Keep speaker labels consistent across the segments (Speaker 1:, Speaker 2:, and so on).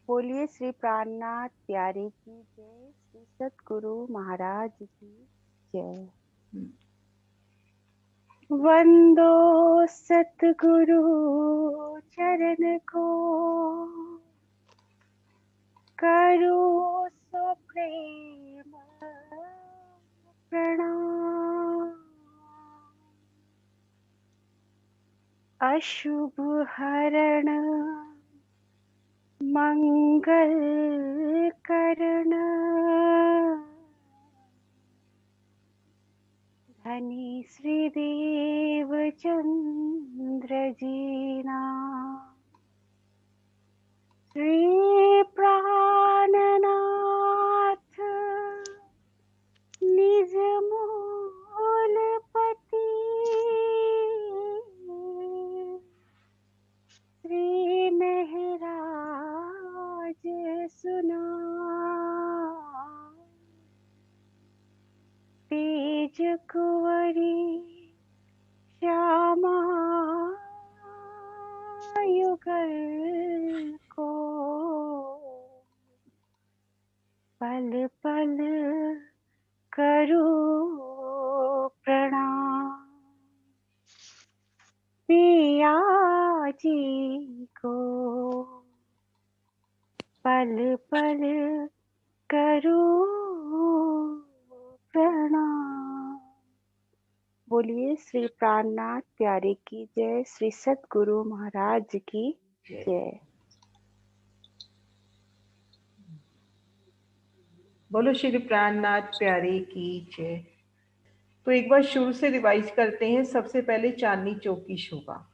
Speaker 1: बोलिए श्री प्राणनाथ प्यारे की जय, श्री सतगुरु महाराज की जय। वंदो सतगुरु चरण को, करो सो प्रेम प्रणाम। अशुभ हरण मंगल करण, धनी श्रीदेव चंद्र जीना। श्री प्राणनाथ निज मूलपति, श्री महराज सुना। तेज कुंवरी श्यामा युगल को, पल पल करो प्रणाम। पिया जी को पल पल करो प्रणाम। बोलिए श्री प्राणनाथ प्यारे की जय, श्री सतगुरु महाराज की जय।
Speaker 2: बोलो श्री प्राणनाथ प्यारे की जय। तो एक बार शुरू से रिवाइज करते हैं। सबसे पहले चांदनी चौक की शोभा,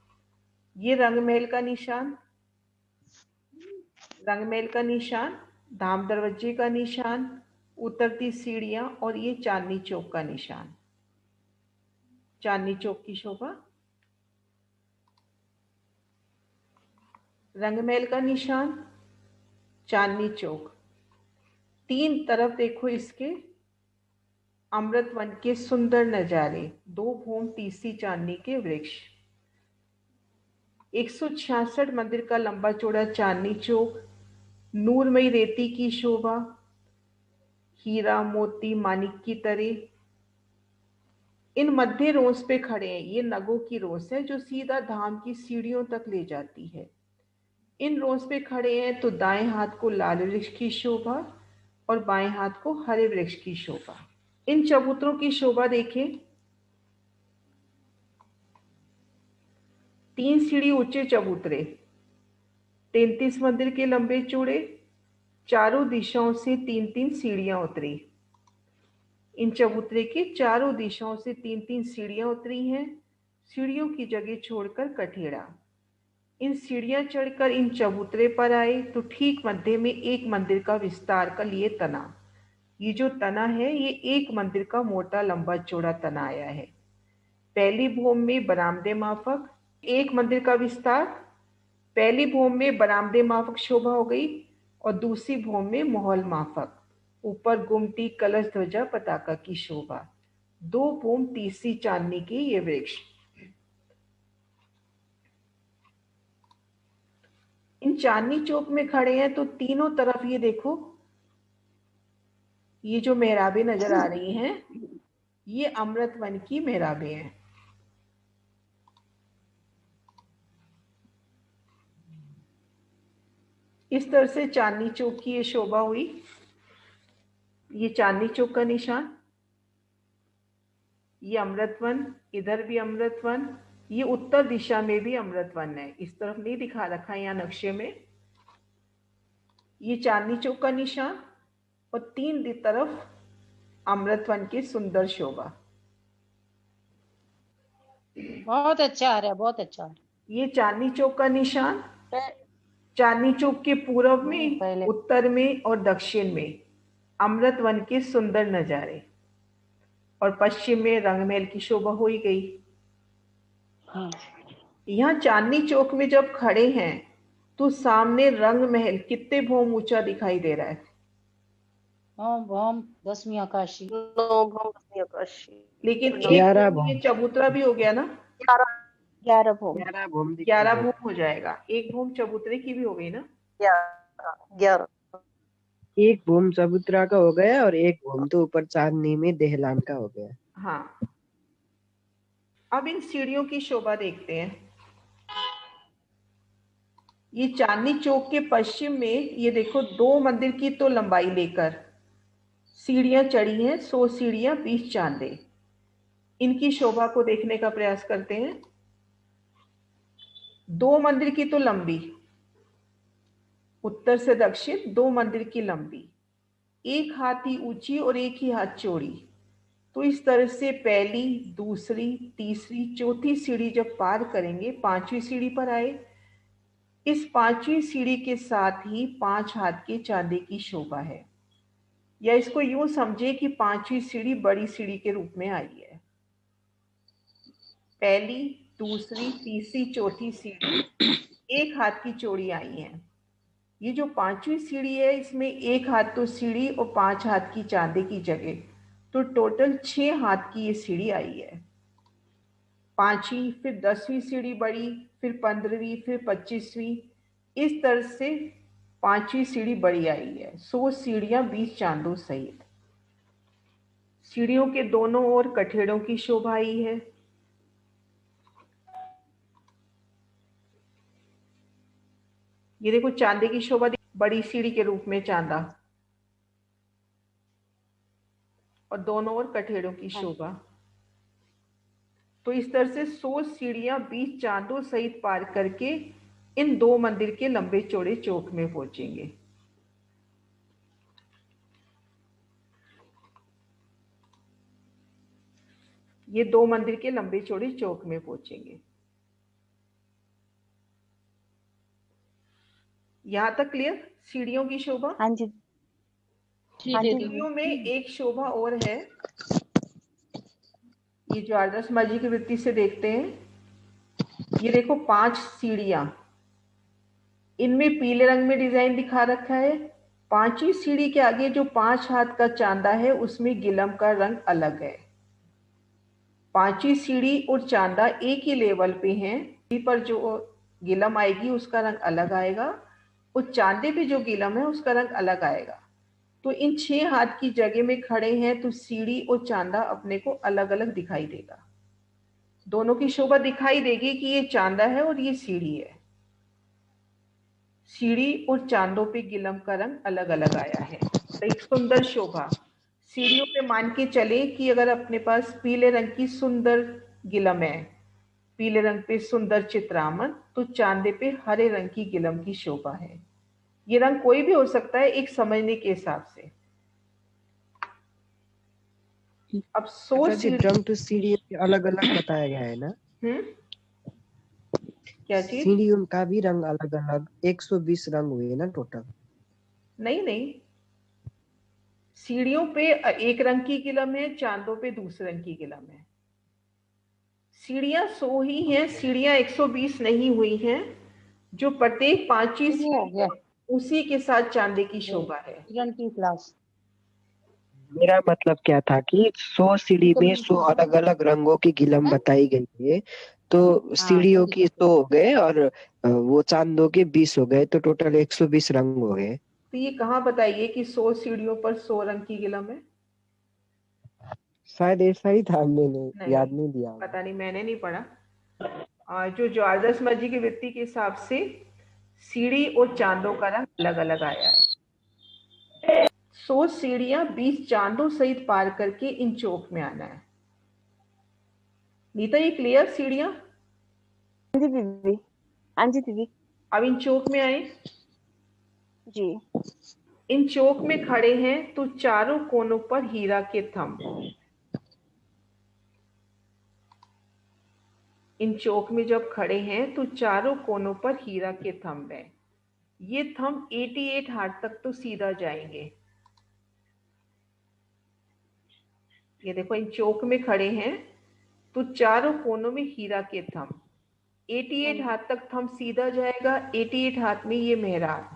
Speaker 2: ये रंगमहल का निशान, रंगमहल का निशान, धाम दरवाजे का निशान, उतरती सीढ़ियां और ये चांदनी चौक का निशान। चांदनी चौक की शोभा, रंगमहल का निशान, चांदनी चौक। तीन तरफ देखो इसके अमृत वन के सुंदर नजारे, 2 भूम तीसरी चांदनी के वृक्ष, 166 मंदिर का लंबा चौड़ा चांदनी चौक, नूरमयी रेती की शोभा, हीरा मोती मानिक की तरह। इन मध्य रोस पे खड़े हैं, ये नगों की रोस है जो सीधा धाम की सीढ़ियों तक ले जाती है। इन रोस पे खड़े हैं तो दाएं हाथ को लाल वृक्ष की शोभा और बाएं हाथ को हरे वृक्ष की शोभा। इन चबूतरों की शोभा देखें, 3 सीढ़ी ऊंचे चबूतरे, 33 मंदिर के लंबे चौड़े, चारों दिशाओं से 3-3 सीढ़ियां उतरी। इन चबूतरे के चारों दिशाओं से 3-3 सीढ़ियां उतरी हैं, सीढ़ियों की जगह छोड़कर कठेड़ा। इन सीढ़ियां चढ़कर इन चबूतरे पर आए तो ठीक मध्य में एक मंदिर का विस्तार का लिए तना। ये जो तना है ये एक मंदिर का मोटा लंबा चौड़ा तना आया है। पहली भूम में बरामदे माफक एक मंदिर का विस्तार, पहली भूम में बरामदे माफक शोभा हो गई और दूसरी भूम में महल माफक, ऊपर गुमटी कलश ध्वजा पताका की शोभा। 2 भूम तीसरी चांदनी के ये वृक्ष। इन चांदनी चौक में खड़े हैं तो तीनों तरफ ये देखो, ये जो मेहराबें नजर आ रही हैं ये अमृत वन की मेहराबें हैं। इस तरह से चांदनी चौक की ये शोभा हुई। ये चांदनी चौक का निशान, ये अमृत वन, इधर भी अमृत वन, ये उत्तर दिशा में भी अमृत वन है, इस तरफ नहीं दिखा रखा है यहाँ नक्शे में। ये चांदनी चौक का निशान और 3 तरफ अमृत वन की सुंदर शोभा।
Speaker 3: बहुत अच्छा आ रहा है, बहुत अच्छा।
Speaker 2: ये चांदनी चौक का निशान, चांदनी चौक के पूर्व में, उत्तर में और दक्षिण में अमृत वन के सुंदर नजारे और पश्चिम में रंगमहल की शोभा हो ही गई।
Speaker 3: हाँ।
Speaker 2: यहाँ चांदनी चौक में जब खड़े हैं तो सामने रंगमहल कितने भौम ऊंचा दिखाई दे रहा है?
Speaker 3: भौम 10वीं आकाशी,
Speaker 4: 9 भौम 10वीं आकाशी,
Speaker 2: लेकिन 11 भौम चबूतरा भी हो गया ना,
Speaker 1: 11 भौम
Speaker 2: 11 भौम हो जाएगा। एक भौम चबूतरे की भी हो गई ना।
Speaker 4: 11।
Speaker 5: एक भूम चबूतरा का हो गया और एक भूम तो ऊपर चांदनी में देहलान का हो गया।
Speaker 2: हाँ, अब इन सीढ़ियों की शोभा देखते हैं। ये चांदनी चौक के पश्चिम में ये देखो 2 मंदिर की तो लंबाई लेकर सीढ़ियां चढ़ी हैं, 100 सीढ़ियां 20 चांदे। इनकी शोभा को देखने का प्रयास करते हैं। 2 मंदिर की तो लंबी, उत्तर से दक्षिण 2 मंदिर की लंबी, 1 हाथ ही ऊंची और 1 ही हाथ चौड़ी। तो इस तरह से पहली, दूसरी, तीसरी, चौथी सीढ़ी जब पार करेंगे 5वीं सीढ़ी पर आए। इस 5वीं सीढ़ी के साथ ही 5 हाथ के चांदी की शोभा है, या इसको यूं समझे कि 5वीं सीढ़ी बड़ी सीढ़ी के रूप में आई है। पहली, दूसरी, तीसरी, चौथी सीढ़ी 1 हाथ की चौड़ी आई है। ये जो 5वीं सीढ़ी है इसमें 1 हाथ तो सीढ़ी और 5 हाथ की चांदी की जगह, तो टोटल 6 हाथ की ये सीढ़ी आई है। 5वीं, फिर 10वीं सीढ़ी बड़ी, फिर 15वीं, फिर 25वीं, इस तरह से 5वीं सीढ़ी बड़ी आई है। 100 सीढ़ियां 20 चांदों सहित। सीढ़ियों के दोनों ओर कठेड़ों की शोभा आई है। ये देखो चांदी की शोभा, बड़ी सीढ़ी के रूप में चांदा, और दोनों ओर कठेड़ों की शोभा। तो इस तरह से 100 सीढ़ियां 20 चांदों सहित पार करके इन 2 मंदिर के लंबे चौड़े चौक में पहुंचेंगे। ये 2 मंदिर के लंबे चौड़े चौक में पहुंचेंगे। यहां तक क्लियर? सीढ़ियों की शोभा।
Speaker 1: हाँ जी।
Speaker 3: ठीक
Speaker 1: हाँ
Speaker 3: है
Speaker 1: जी।
Speaker 3: दीदी।
Speaker 2: सीढ़ियों में एक शोभा और है, ये जो आदर्श माजी की वृत्ति से देखते हैं। ये देखो 5 सीढ़ियां, इनमें पीले रंग में डिजाइन दिखा रखा है। 5वीं सीढ़ी के आगे जो 5 हाथ का चांदा है उसमें गिलम का रंग अलग है। 5वीं सीढ़ी और चांदा एक ही लेवल पे हैं, पर जो गिलम आएगी उसका रंग अलग आएगा, और चांदे पे जो गिलम है उसका रंग अलग आएगा। तो इन 6 हाथ की जगह में खड़े हैं तो सीढ़ी और चांदा अपने को अलग अलग दिखाई देगा। दोनों की शोभा दिखाई देगी कि ये चांदा है और ये सीढ़ी है। सीढ़ी और चांदों पे गिलम का रंग अलग अलग आया है, तो एक सुंदर शोभा। सीढ़ियों पे मान के चले कि अगर अपने पास पीले रंग की सुंदर गिलम है, पीले रंग पे सुंदर चित्रामन, तो चांदे पे हरे रंग की गिलम की शोभा है। ये रंग कोई भी हो सकता है एक समझने के हिसाब से। अब 100
Speaker 5: रंग तो सीढ़ी अलग अलग बताया गया है ना?
Speaker 2: क्या चीज?
Speaker 5: सीढ़ियों का भी रंग अलग अलग 120 रंग हुए ना टोटल?
Speaker 2: नहीं नहीं, सीढ़ियों पे एक रंग की गिलम है, चांदों पे दूसरे रंग की गिलम है। सीढ़ियां 100 ही हैं, सीढ़ियां 120 नहीं हुई हैं। जो प्रत्येक 5वीं
Speaker 3: हो गया
Speaker 2: उसी के साथ चांदी की शोभा है।
Speaker 3: 20 क्लास।
Speaker 5: मेरा मतलब क्या था कि 100 सीढ़ी में 100 अलग अलग रंगों की गिलम बताई गई है, तो सीढ़ियों की 100 हो गए और वो चांदों के 20 हो गए, तो टोटल 120 रंग हो गए।
Speaker 2: तो ये कहाँ बताइए कि 100 सीढ़ियों पर 100 रंग की गिलम है?
Speaker 5: शायद ऐसा ही था, मैंने
Speaker 2: नहीं,
Speaker 5: याद नहीं दिया।
Speaker 2: पता नहीं, मैंने नहीं पढ़ा। जो आदर्श माजी की वृत्ति के हिसाब से सीढ़ी और चांदों का रंग अलग अलग आया है। 100 सीढ़ियां 20 चांदों सहित पार करके इन चौक में आना है। नीता, ये क्लियर? सीढ़ियां?
Speaker 1: हाँ जी दीदी। हाँ जी दीदी।
Speaker 2: अब इन चौक में आए
Speaker 1: जी।
Speaker 2: इन चौक में खड़े हैं तो चारों कोनों पर हीरा के थंब। इन चौक में जब खड़े हैं तो चारों कोनों पर हीरा के थंब हैं। ये थंब 88 हाथ तक तो सीधा जाएंगे। ये देखो, इन चौक में खड़े हैं तो चारों कोनों में हीरा के थंब, 88 हाथ तक थंब सीधा जाएगा। 88 हाथ में ये मेहराब,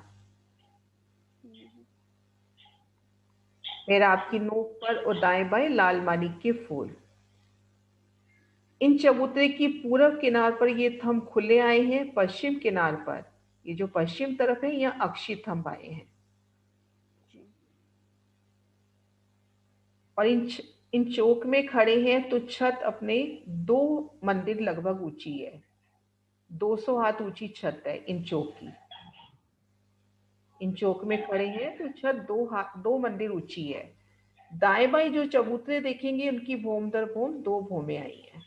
Speaker 2: मेहराब की नोक पर और दाएं बाएं लाल मानिक के फूल। इन चबूतरे की पूर्व किनार पर ये थंब खुले आए हैं, पश्चिम किनार पर ये जो पश्चिम तरफ है यहाँ अक्षी थंब आए हैं। और इन चौक में खड़े हैं तो छत अपने 2 मंदिर लगभग ऊंची है, 200 हाथ ऊंची छत है इन चौक की। इन चौक में खड़े हैं तो छत 2 मंदिर ऊंची है। दाएं बाएं जो चबूतरे देखेंगे उनकी भूम दर भूम 2 भूमें आई हैं।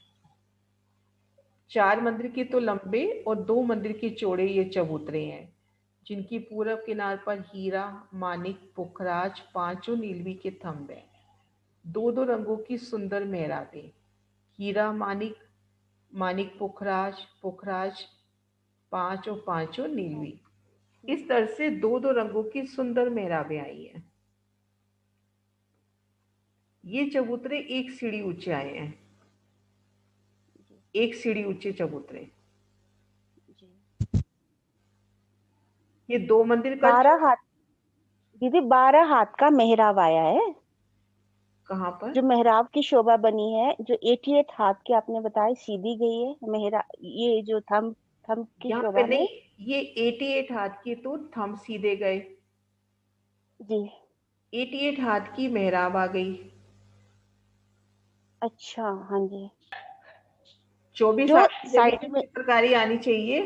Speaker 2: 4 मंदिर के तो लंबे और 2 मंदिर के चौड़े ये चबूतरे हैं, जिनकी पूरब किनार पर हीरा, मानिक, पुखराज, 5 नीलवी के थंब हैं। 2 रंगों की सुंदर मेहराबें, हीरा, मानिक, मानिक, पुखराज, पुखराज 5 और 5 नीलवी। इस तरह से 2 रंगों की सुंदर मेहराबें आई हैं। ये चबूतरे 1 सीढ़ी ऊंचे आए हैं, 1 सीढ़ी ऊंचे चबूतरे। ये 2 मंदिर का
Speaker 1: 12 हाथ दीदी, 12 हाथ का मेहराब आया है।
Speaker 2: कहाँ पर?
Speaker 1: जो मेहराब की शोभा बनी है, जो 88 हाथ की आपने बताया सीधी गई है मेहराब, ये जो थंब की
Speaker 2: यहाँ
Speaker 1: शोभा
Speaker 2: पे नहीं,
Speaker 1: में
Speaker 2: ये 88 हाथ की तो थंब सीधे गए
Speaker 1: जी।
Speaker 2: 88 हाथ की मेहराब आ गई।
Speaker 1: अच्छा, हाँ जी।
Speaker 2: 24
Speaker 1: जो
Speaker 2: हाथ की जगह
Speaker 1: साइड में
Speaker 2: चित्रकारी आनी चाहिए,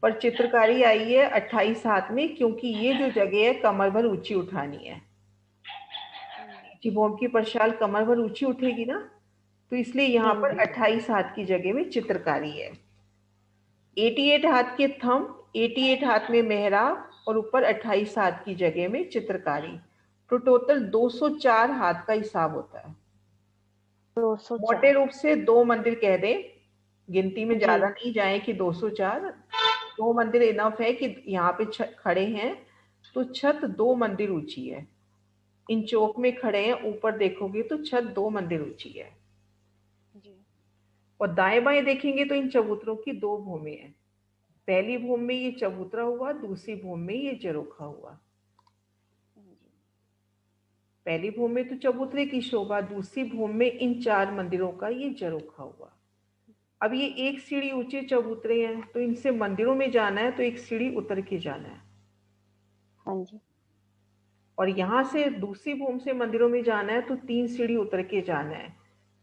Speaker 2: पर चित्रकारी आई है 28 हाथ में, क्योंकि ये जो जगह है कमर भर ऊंची उठानी है। भूम की परशाल कमर भर ऊंची उठेगी ना, तो इसलिए यहाँ पर 28 हाथ की जगह में चित्रकारी है। 88 हाथ के थंब, 88 हाथ में मेहराब और ऊपर 28 हाथ की जगह में चित्रकारी, तो टोटल 204 हाथ का हिसाब होता है।
Speaker 1: 204
Speaker 2: मोटे रूप से 2 मंदिर कह दें, गिनती में ज्यादा नहीं जाए कि 204। 2 मंदिर इनफ है कि यहाँ पे खड़े हैं तो छत 2 मंदिर ऊंची है। इन चौक में खड़े हैं, ऊपर देखोगे तो छत 2 मंदिर ऊंची है। और दाएं बाएं देखेंगे तो इन चबूतरों की 2 भूमें हैं। पहली भूम में ये चबूतरा हुआ, दूसरी भूम में ये जरोखा हुआ। पहली भूम में तो चबूतरे की शोभा, दूसरी भूम में इन 4 मंदिरों का ये जरोखा हुआ। अब ये 1 सीढ़ी ऊंचे चबूतरे हैं, तो इनसे मंदिरों में जाना है तो 1 सीढ़ी उतर के जाना है।
Speaker 1: हाँ जी।
Speaker 2: और यहाँ से दूसरी भूम से मंदिरों में जाना है तो 3 सीढ़ी उतर के जाना है,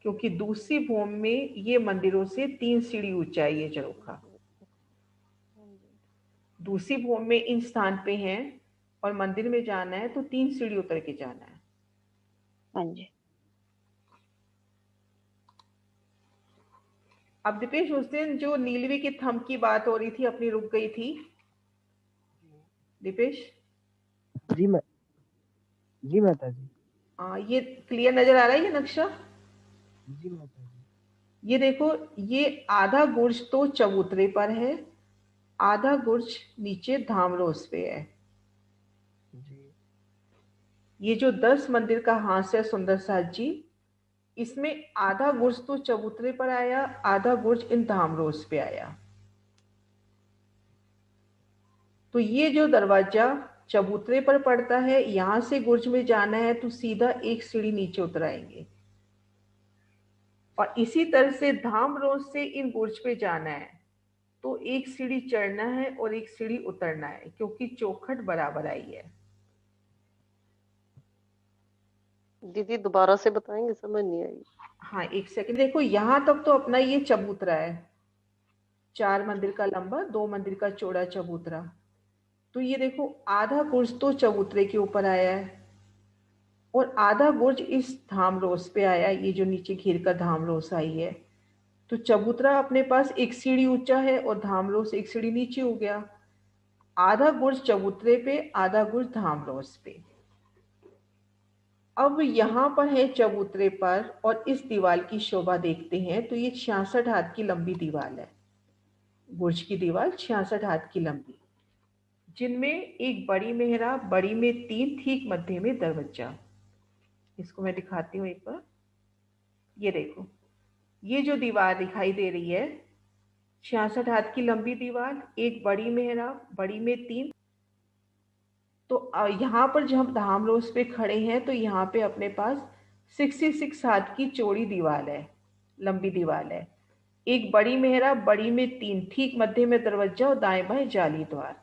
Speaker 2: क्योंकि दूसरी भूम में ये मंदिरों से 3 सीढ़ी ऊंचा है ये जरोखा। दूसरी भूम में इन स्थान पे हैं और मंदिर में जाना है तो 3 सीढ़ी उतर के जाना है।
Speaker 1: हाँ जी।
Speaker 2: अब दीपेश, उस दिन जो नीलवी के थंब की बात हो रही थी अपनी रुक गई थी। दीपेश
Speaker 5: जी माता जी।
Speaker 2: ये क्लियर नजर आ रहा है ये नक्शा?
Speaker 5: जी माता जी।
Speaker 2: ये देखो, ये आधा गुर्ज तो चबूतरे पर है, आधा गुर्ज नीचे धामरोस पे है। ये जो 10 मंदिर का हांस है सुंदर साथ जी, इसमें आधा गुर्ज तो चबूतरे पर आया, आधा गुर्ज इन धामरोस पे आया। तो ये जो दरवाजा चबूतरे पर पड़ता है, यहां से गुर्ज में जाना है तो सीधा 1 सीढ़ी नीचे उतर आएंगे। और इसी तरह से धामरोस से इन गुर्ज पे जाना है तो 1 सीढ़ी चढ़ना है और 1 सीढ़ी उतरना है, क्योंकि चौखट बराबर आई है।
Speaker 4: दीदी दोबारा से बताएंगे, समझ नहीं आई।
Speaker 2: हाँ, 1 सेकंड। देखो यहाँ तक तो अपना ये चबूतरा है, 4 मंदिर का लंबा, 2 मंदिर का चौड़ा चबूतरा। तो ये देखो, आधा गुर्ज तो चबूतरे के ऊपर आया है और आधा गुर्ज इस धामरोस पे आया, ये जो नीचे घेर का धामरोस आई है। तो चबूतरा अपने पास 1 सीढ़ी ऊंचा है और धामरोस 1 सीढ़ी नीचे हो गया। आधा गुर्ज चबूतरे पे, आधा गुर्ज धामरोस पे। अब यहाँ पर है चबूतरे पर, और इस दीवार की शोभा देखते हैं तो ये 66 हाथ की लंबी दीवार है। गुर्ज की दीवार 66 हाथ की लंबी, जिनमें एक बड़ी मेहराब, बड़ी में 3, ठीक मध्य में दरवाजा। इसको मैं दिखाती हूँ एक बार। ये देखो, ये जो दीवार दिखाई दे रही है 66 हाथ की लंबी दीवार, एक बड़ी मेहराब, बड़ी में 3। तो यहाँ पर जब हम धामरोस पे खड़े हैं तो यहाँ पे अपने पास 66 हाथ की चौड़ी दीवार है, लंबी दीवार है। एक बड़ी मेहराब, बड़ी में 3, ठीक मध्य में दरवाजा और दाएं बाएं जाली द्वार।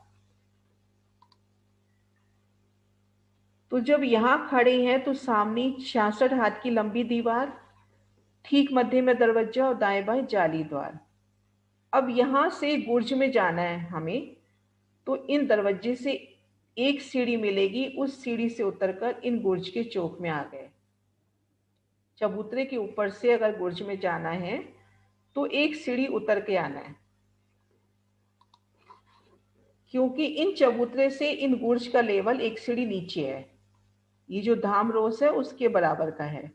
Speaker 2: तो जब यहाँ खड़े हैं तो सामने 66 हाथ की लंबी दीवार, ठीक मध्य में दरवाजा और दाएं बाएं जाली द्वार। अब यहाँ से गुर्ज में जाना है हमें, तो इन दरवाजे से एक सीढ़ी मिलेगी, उस सीढ़ी से उतरकर इन गुर्ज के चौक में आ गए। चबूतरे के ऊपर से अगर गुर्ज में जाना है तो एक सीढ़ी उतर के आना है, क्योंकि इन चबूतरे से इन गुर्ज का लेवल एक सीढ़ी नीचे है। ये जो धाम रोस है उसके बराबर का है।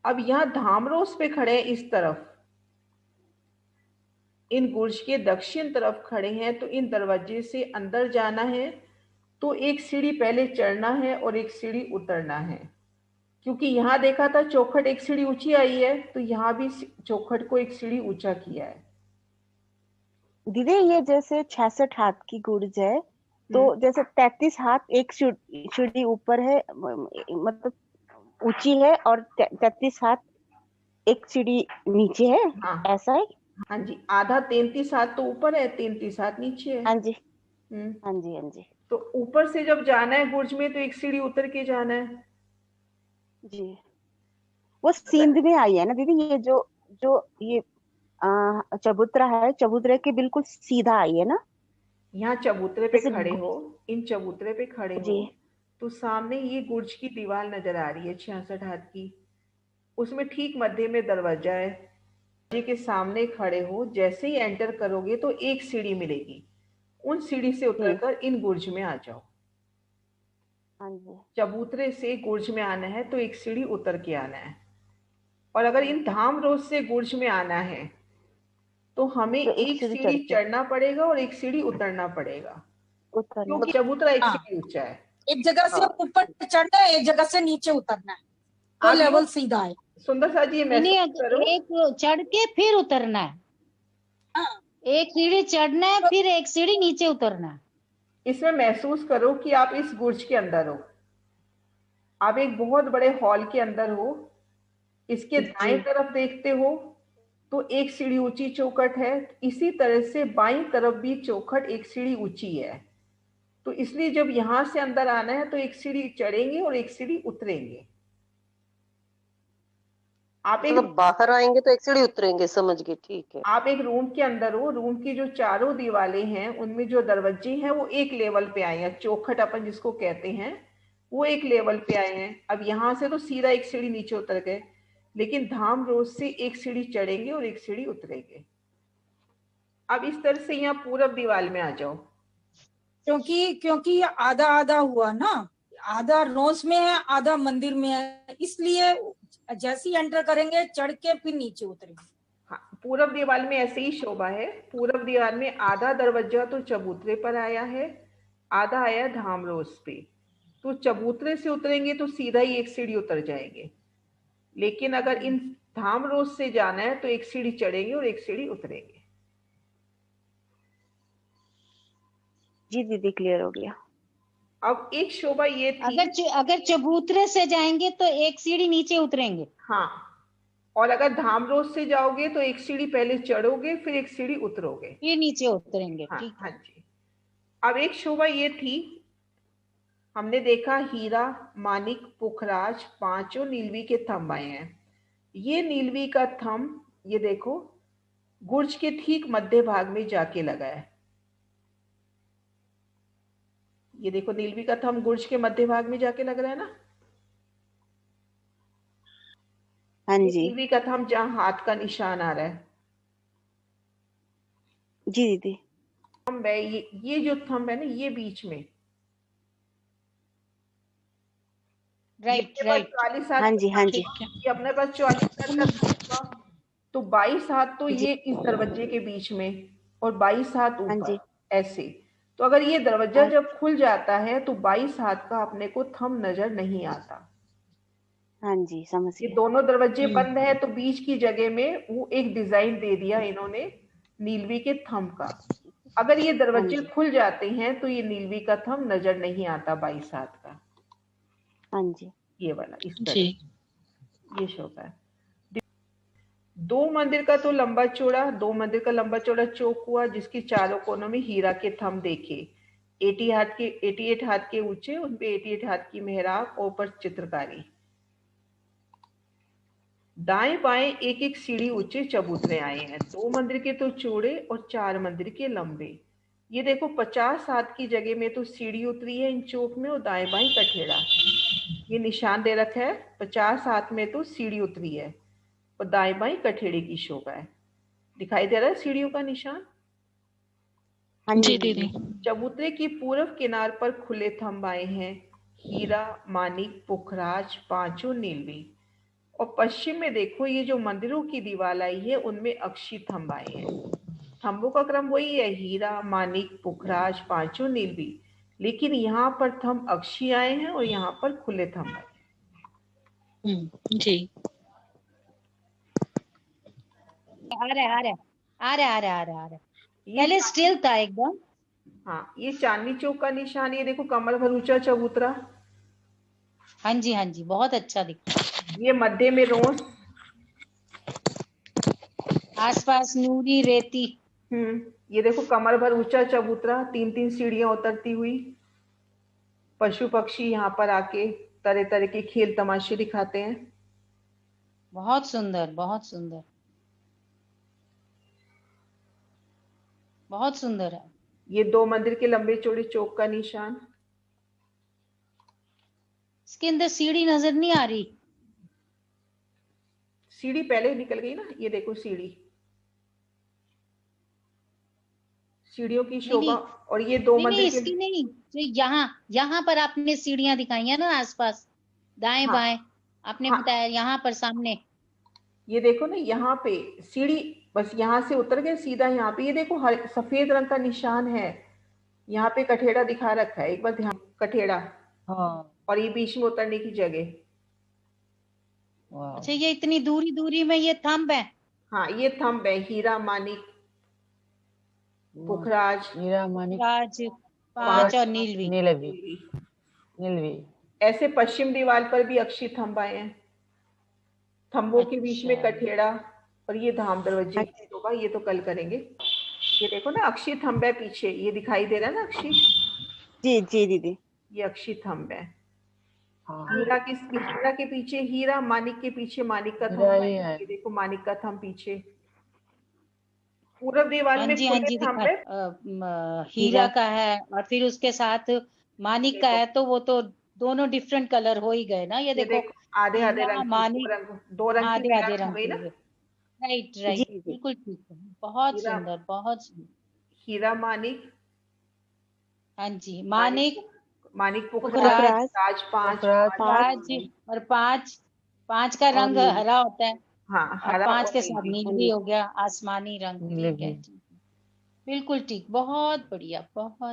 Speaker 2: अब यहां धाम रोस पे खड़े हैं, इस तरफ इन गुर्ज के दक्षिण तरफ खड़े हैं, तो इन दरवाजे से अंदर जाना है तो एक सीढ़ी पहले चढ़ना है और एक सीढ़ी उतरना है। क्योंकि यहां देखा था चौखट एक सीढ़ी ऊंची आई है, तो यहां भी चौखट को एक सीढ़ी ऊंचा किया है।
Speaker 1: दीदी ये जैसे 66 हाथ की गुर्ज है, तो जैसे 33 हाथ एक सीढ़ी ऊपर है, मतलब ऊंची है, और 33 हाथ एक सीढ़ी नीचे है।
Speaker 2: हाँ
Speaker 1: ऐसा है?
Speaker 2: हाँ जी, आधा 33 हाथ तो ऊपर है, 33 हाथ नीचे है।
Speaker 1: हाँ जी
Speaker 2: हम्म,
Speaker 1: हाँ जी हाँ जी
Speaker 2: तो ऊपर से जब जाना है गुर्ज में तो एक सीढ़ी उतर के जाना है।
Speaker 1: जी। वो सींध में आई है ना दीदी, ये जो जो ये चबूतरा है, चबूतरे के बिल्कुल सीधा आई है ना?
Speaker 2: यहाँ चबूतरे पे
Speaker 1: जैसे
Speaker 2: खड़े हो, इन चबूतरे पे खड़े
Speaker 1: जी
Speaker 2: हो तो सामने ये गुर्ज की दीवार नजर आ रही है 66 हाथ की, उसमें ठीक मध्य में दरवाजा है। दरवाजे के सामने खड़े हो, जैसे ही एंटर करोगे तो एक सीढ़ी मिलेगी, उन सीढ़ी से उतरकर इन गुर्ज में आ जाओ।
Speaker 1: हाँ जी।
Speaker 2: चबूतरे से गुर्ज में आना है तो एक सीढ़ी उतर के आना है, और अगर इन धाम रोज से गुर्ज में आना है तो हमें
Speaker 1: तो
Speaker 2: एक सीढ़ी चढ़ना पड़ेगा और एक सीढ़ी उतरना पड़ेगा, क्योंकि चबूतरा एक सीढ़ी ऊंचा है।
Speaker 6: एक जगह से ऊपर चढ़ना है, एक जगह से नीचे उतरना है, तो लेवल सीधा है।
Speaker 2: सुंदर सा जी
Speaker 3: नहीं, एक चढ़ के फिर उतरना है। एक सीढ़ी चढ़ना है, फिर एक सीढ़ी नीचे उतरना है।
Speaker 2: इसमें महसूस करो कि आप इस गुर्ज के अंदर हो, आप एक बहुत बड़े हॉल के अंदर हो। इसके दाएं तरफ देखते हो तो एक सीढ़ी ऊंची चौखट है, इसी तरह से बाईं तरफ भी चौखट एक सीढ़ी ऊंची है। तो इसलिए जब यहां से अंदर आना है तो एक सीढ़ी चढ़ेंगे और एक सीढ़ी उतरेंगे। आप एक
Speaker 4: मतलब बाहर आएंगे तो एक सीढ़ी उतरेंगे, समझ गए, ठीक है।
Speaker 2: आप एक रूम के अंदर हो, रूम की जो चारों दीवारें हैं उनमें जो दरवाजे हैं वो एक लेवल पे आए हैं, चौखट अपन जिसको कहते हैं वो एक लेवल पे आए हैं। अब यहां से तो सीधा एक सीढ़ी नीचे उतर गए, लेकिन धाम रोज से एक सीढ़ी चढ़ेंगे और एक सीढ़ी उतरेंगे। अब इस तरह से यहाँ पूरब दीवार में आ जाओ।
Speaker 6: क्योंकि ये आधा आधा हुआ ना, आधा रोज में है, आधा मंदिर में है, इसलिए जैसे ही एंटर करेंगे चढ़ के फिर नीचे उतरेंगे।
Speaker 2: हाँ, पूरब दीवार में ऐसे ही शोभा है। पूरब दीवार में आधा दरवाजा तो चबूतरे पर आया है, आधा आया धाम रोज पे। तो चबूतरे से उतरेंगे तो सीधा ही एक सीढ़ी उतर जाएंगे, लेकिन अगर इन धाम रोज से जाना है तो एक सीढ़ी चढ़ेंगे और एक सीढ़ी उतरेंगे।
Speaker 1: जी दीदी, क्लियर हो गया।
Speaker 2: अब एक शोभा ये थी,
Speaker 3: अगर चबूतरे से जाएंगे तो एक सीढ़ी नीचे उतरेंगे।
Speaker 2: हाँ, और अगर धाम रोज से जाओगे तो एक सीढ़ी पहले चढ़ोगे फिर एक सीढ़ी उतरोगे,
Speaker 3: फिर नीचे उतरेंगे।
Speaker 2: हाँ,
Speaker 3: ठीक।
Speaker 2: हाँ जी। अब एक शोभा ये थी, हमने देखा हीरा, मानिक, पुखराज, पांचों नीलवी के थंब आए हैं। ये नीलवी का थंब, ये देखो, गुर्ज के ठीक मध्य भाग में जाके लगा है। ये देखो नीलवी का थंब गुर्ज के मध्य भाग में जाके लग रहा है ना।
Speaker 1: हाँ जी
Speaker 2: नीलवी का थंब जहां हाथ का निशान आ रहा है।
Speaker 1: जी दीदी।
Speaker 2: थंब है ये जो थंब है ना, ये बीच में,
Speaker 3: राइट राइट।
Speaker 2: 44 हाथ।
Speaker 1: हाँ जी हाँ जी।
Speaker 2: ये अपने पास 44 हाथ का थंब था, तो 22 हाथ तो ये इस दरवाजे के बीच में और 22 हाथ ऊपर, ऐसे। तो अगर ये दरवाजा जब खुल जाता है तो 22 हाथ का अपने को थंब नजर नहीं आता।
Speaker 1: हाँ जी, समझ
Speaker 2: ये
Speaker 1: गए।
Speaker 2: दोनों दरवाजे बंद है, तो बीच की जगह में वो एक डिजाइन दे दिया इन्होंने नीलवी के थंब का। अगर ये दरवाजे खुल जाते हैं तो ये नीलवी का थंब नजर नहीं आता 22 हाथ का।
Speaker 1: हाँ जी,
Speaker 2: ये वाला इस तरह ये शोभा है। दो मंदिर का लंबा चौड़ा चौक हुआ, जिसके चारों कोनों में हीरा के थंब देखे। 88 हाथ के ऊंचे, उनपे 88 हाथ की मेहराब और ऊपर चित्रकारी। दाएं बाएं एक एक सीढ़ी ऊंचे चबूतरे आए हैं, 2 मंदिर के तो चौड़े और 4 मंदिर के लंबे। ये देखो 50 हाथ की जगह में तो सीढ़ी उतरी है इन चौक में, और दाएं बाएं कठेड़ा। ये निशान दे रखा है, 50 हाथ में तो सीढ़ी उतरी है और दाएं बाएं कठेड़े की शोभा है। दिखाई दे रहा है सीढ़ियों का निशान?
Speaker 1: हाँ
Speaker 7: जी दीदी।
Speaker 2: चबूतरे की पूर्व किनार पर खुले थंब आए हैं, हीरा, मानिक, पुखराज, पांचों नीलवी। और पश्चिम में देखो ये जो मंदिरों की दीवार आई है उनमें अक्षी थंब आए हैं। थंबों का क्रम वही है, हीरा, मानिक, पुखराज, पांचों नीलवी, लेकिन यहाँ पर थंब अक्षी आए हैं और यहाँ पर खुले थंब आए हैं।
Speaker 7: जी।
Speaker 3: आ रहा पहले स्टिल था एकदम।
Speaker 2: हाँ, ये चांदनी चौक का निशान, ये देखो कमर भर ऊंचा चबूतरा।
Speaker 3: हाँ जी, बहुत अच्छा दिखता है।
Speaker 2: ये मध्य में रोज,
Speaker 3: आसपास नूरी रेती।
Speaker 2: ये देखो कमर भर ऊंचा चबूतरा, 3-3 सीढ़ियां उतरती हुई। पशु पक्षी यहाँ पर आके तरह तरह के खेल तमाशे दिखाते हैं।
Speaker 3: बहुत सुंदर, बहुत सुंदर, बहुत सुंदर है।
Speaker 2: ये 2 मंदिर के लंबे चौड़े चौक का निशान।
Speaker 3: इसके अंदर सीढ़ी नजर नहीं आ रही।
Speaker 2: सीढ़ी पहले निकल गई ना, ये देखो सीढ़ियों की शोभा। और ये 2 मंदिर के,
Speaker 3: इसकी नहीं, जो यहाँ पर आपने सीढ़ियां दिखाई है ना आसपास, दाएं
Speaker 2: हाँ,
Speaker 3: बाएं आपने
Speaker 2: हाँ,
Speaker 3: बताया, यहाँ पर सामने
Speaker 2: ये देखो ना, यहाँ पे सीढ़ी बस यहाँ से उतर गए सीधा यहाँ पे। ये देखो सफेद रंग का निशान है, यहाँ पे कठेड़ा दिखा रखा है, एक बार ध्यान, कठेड़ा।
Speaker 3: हाँ।
Speaker 2: और ये बीच में उतरने की जगह।
Speaker 3: अच्छा, ये इतनी दूरी में ये थंब है।
Speaker 2: हाँ, ये थंब है, हीरा, मानिक, पुखराज,
Speaker 8: हीरा, मानिक,
Speaker 3: पांच और नीलवी।
Speaker 2: ऐसे पश्चिम दीवार पर भी अक्षी थंब आए हैं, थंबों के बीच में कठेड़ा। और ये धाम दरवाजे की शोभा, ये तो कल करेंगे। ये देखो ना अक्षी थंब है पीछे, ये दिखाई दे रहा है ना अक्षी।
Speaker 1: जी दीदी,
Speaker 2: ये अक्षी थंब है। हीरा के पीछे हीरा, मानिक के पीछे मानिक का थंब है। ये देखो मानिक का थंब पीछे। पूरब दीवार में खुले थंब है,
Speaker 3: हीरा का है और फिर उसके साथ मानिक का है, तो वो तो दोनों डिफरेंट कलर हो ही गए ना। ये देखो
Speaker 2: आधे रंग,
Speaker 3: मानिक,
Speaker 2: 2 रंग
Speaker 3: आधे रंग
Speaker 2: की ना।
Speaker 3: राइट, बिल्कुल ठीक है, बहुत सुंदर, बहुत सुंदर।
Speaker 2: हीरा, मानिक,
Speaker 3: हाँ जी, मानिक,
Speaker 2: पुखराज, पांच
Speaker 3: और पांच का रंग हरा होता है।
Speaker 2: हाँ,
Speaker 3: हरा, 5 के साथ नीली हो गया, आसमानी रंग। ठीक है, बिल्कुल ठीक, बहुत बढ़िया, बहुत।